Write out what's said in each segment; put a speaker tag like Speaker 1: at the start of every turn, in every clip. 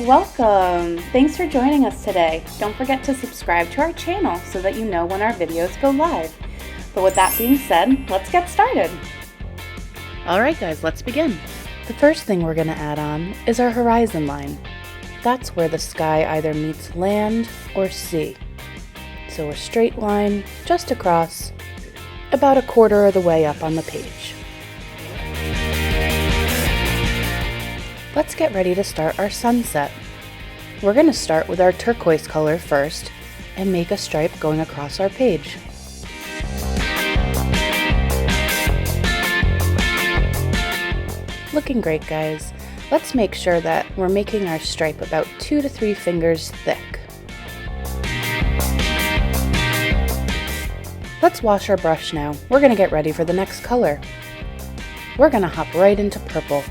Speaker 1: Welcome! Thanks for joining us today. Don't forget to subscribe to our channel so that you know when our videos go live. But with that being said, let's get started. Alright guys, let's begin. The first thing we're going to add on is our horizon line. That's where the sky either meets land or sea. So a straight line just across, about a quarter of the way up on the page. Let's get ready to start our sunset. We're going to start with our turquoise color first and make a stripe going across our page. Looking great, guys. Let's make sure that we're making our stripe about 2 to 3 fingers thick. Let's wash our brush now. We're going to get ready for the next color. We're going to hop right into purple.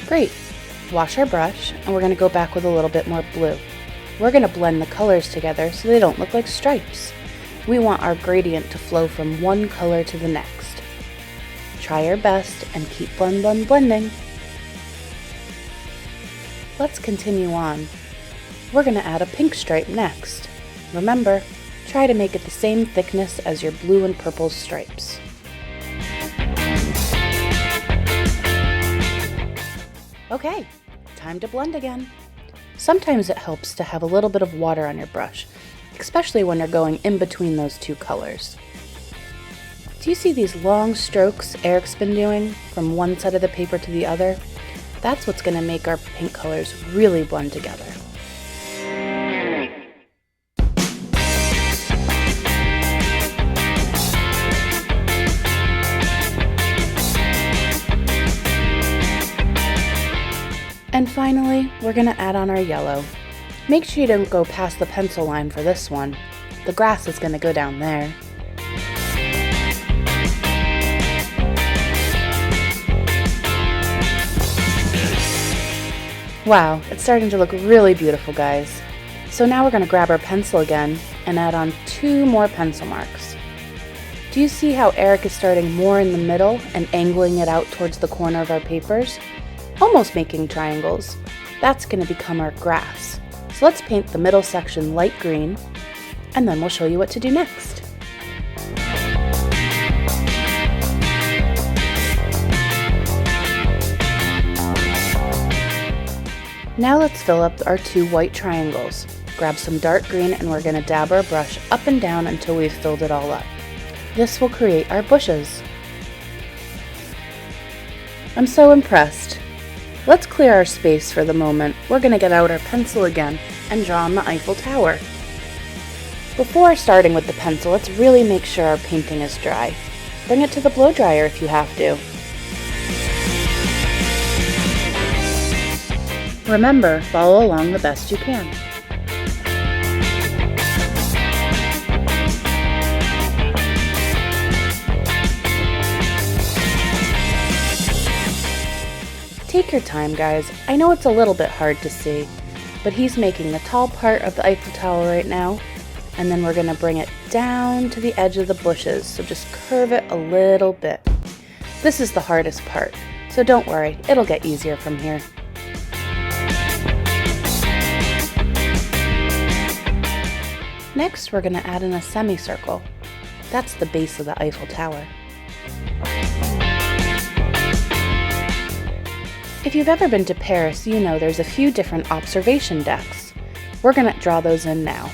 Speaker 1: Great. Wash our brush, and we're going to go back with a little bit more blue. We're going to blend the colors together so they don't look like stripes. We want our gradient to flow from one color to the next. Try your best and keep blending. Let's continue on. We're going to add a pink stripe next. Remember, try to make it the same thickness as your blue and purple stripes. Okay, time to blend again. Sometimes it helps to have a little bit of water on your brush, especially when you're going in between those two colors. Do you see these long strokes Erik's been doing from one side of the paper to the other? That's what's going to make our pink colors really blend together. And finally, we're going to add on our yellow. Make sure you don't go past the pencil line for this one. The grass is going to go down there. Wow, it's starting to look really beautiful, guys. So now we're going to grab our pencil again and add on 2 more pencil marks. Do you see how Erik is starting more in the middle and angling it out towards the corner of our papers? Almost making triangles. That's going to become our grass. So let's paint the middle section light green, and then we'll show you what to do next. Now let's fill up our 2 white triangles. Grab some dark green and we're going to dab our brush up and down until we've filled it all up. This will create our bushes. I'm so impressed. Let's clear our space for the moment. We're going to get out our pencil again and draw on the Eiffel Tower. Before starting with the pencil, let's really make sure our painting is dry. Bring it to the blow dryer if you have to. Remember, follow along the best you can. Take your time, guys. I know it's a little bit hard to see, but he's making the tall part of the Eiffel Tower right now, and then we're going to bring it down to the edge of the bushes, so just curve it a little bit. This is the hardest part, so don't worry, it'll get easier from here. Next, we're going to add in a semicircle. That's the base of the Eiffel Tower. If you've ever been to Paris, you know there's a few different observation decks. We're going to draw those in now.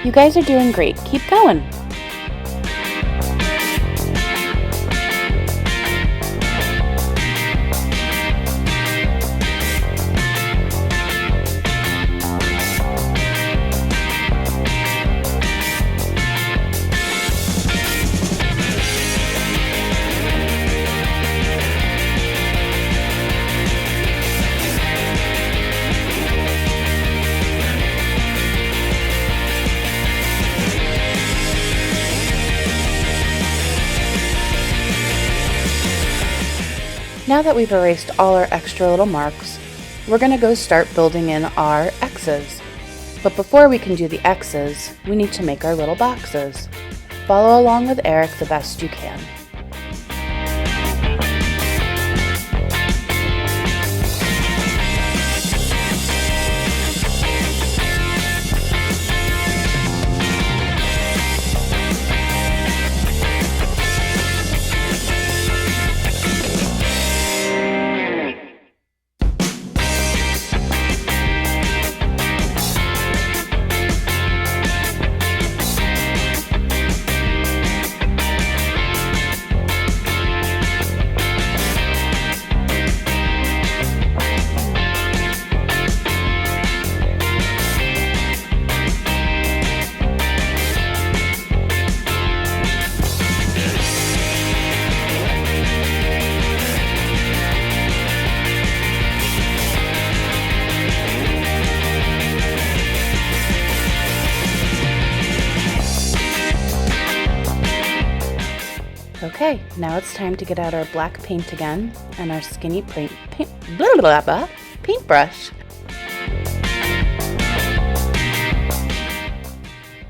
Speaker 1: You guys are doing great. Keep going. Now that we've erased all our extra little marks, we're going to go start building in our X's. But before we can do the X's, we need to make our little boxes. Follow along with Erik the best you can. Okay, now it's time to get out our black paint again and our skinny paintbrush.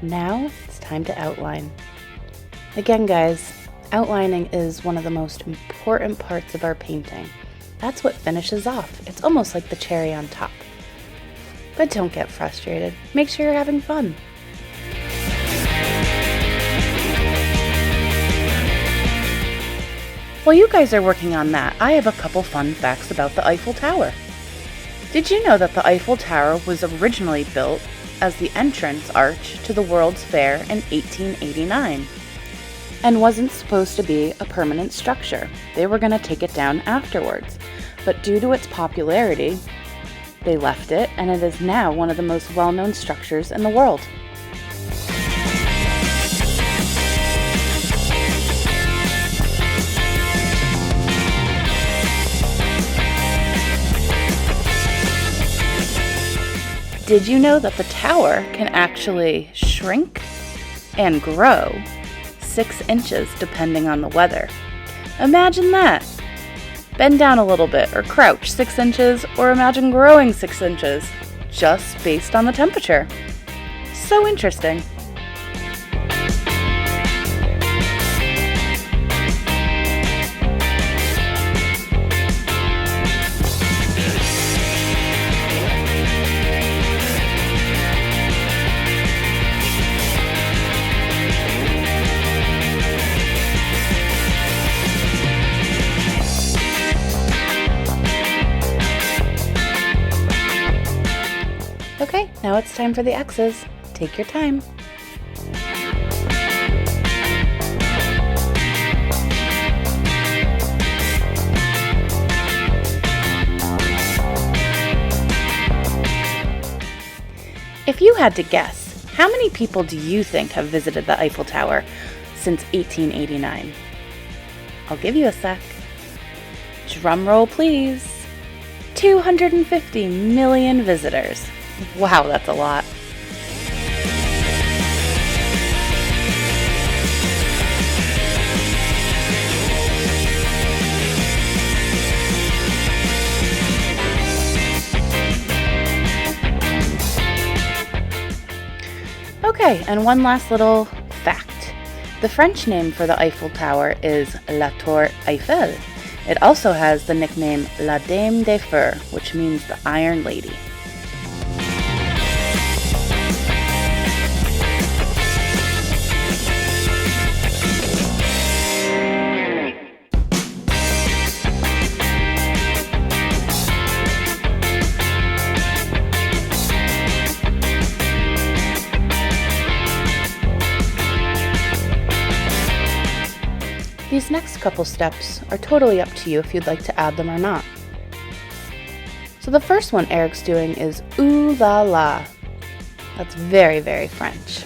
Speaker 1: Now it's time to outline. Again, guys, outlining is one of the most important parts of our painting. That's what finishes off. It's almost like the cherry on top. But don't get frustrated. Make sure you're having fun. While you guys are working on that, I have a couple fun facts about the Eiffel Tower. Did you know that the Eiffel Tower was originally built as the entrance arch to the World's Fair in 1889 and wasn't supposed to be a permanent structure? They were going to take it down afterwards, but due to its popularity, they left it, and it is now one of the most well-known structures in the world. Did you know that the tower can actually shrink and grow 6 inches depending on the weather? Imagine that! Bend down a little bit or crouch 6 inches, or imagine growing 6 inches just based on the temperature. So interesting. Okay, now it's time for the X's. Take your time. If you had to guess, how many people do you think have visited the Eiffel Tower since 1889? I'll give you a sec. Drum roll, please. 250 million visitors. Wow, that's a lot. Okay, and one last little fact. The French name for the Eiffel Tower is La Tour Eiffel. It also has the nickname La Dame de Fer, which means the Iron Lady. These next couple steps are totally up to you if you'd like to add them or not. So the first one Erik's doing is ooh la la. That's very, very French.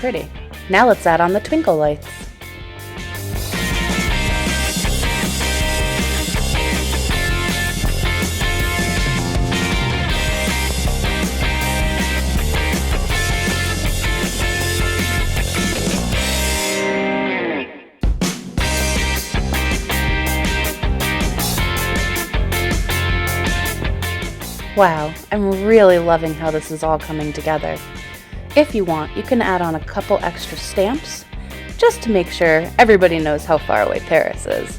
Speaker 1: pretty. Now let's add on the twinkle lights. Wow, I'm really loving how this is all coming together. If you want, you can add on a couple extra stamps, just to make sure everybody knows how far away Paris is.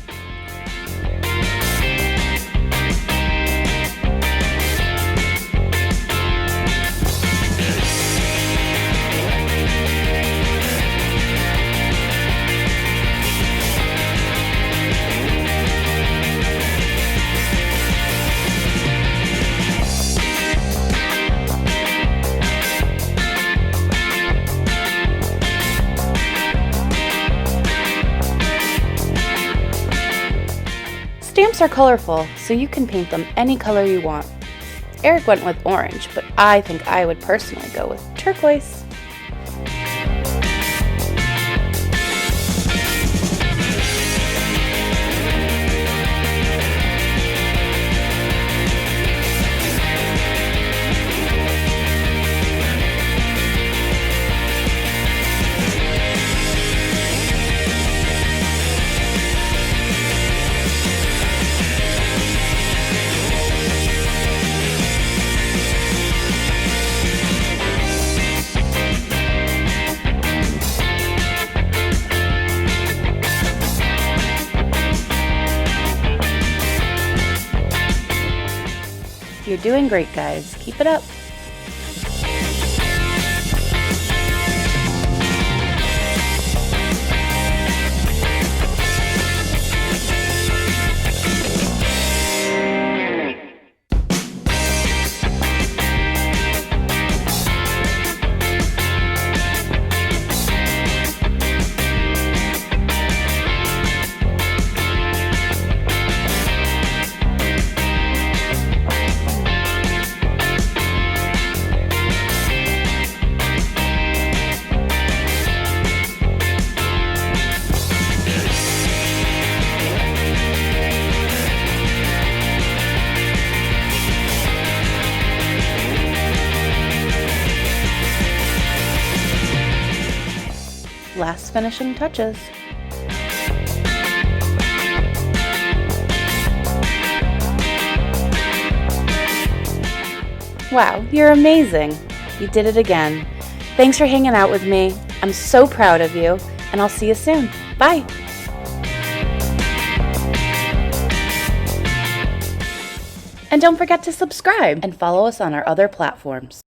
Speaker 1: Stamps are colorful, so you can paint them any color you want. Eric went with orange, but I think I would personally go with turquoise. You're doing great, guys. Keep it up. Last finishing touches. Wow, you're amazing! You did it again. Thanks for hanging out with me. I'm so proud of you, and I'll see you soon. Bye! And don't forget to subscribe and follow us on our other platforms.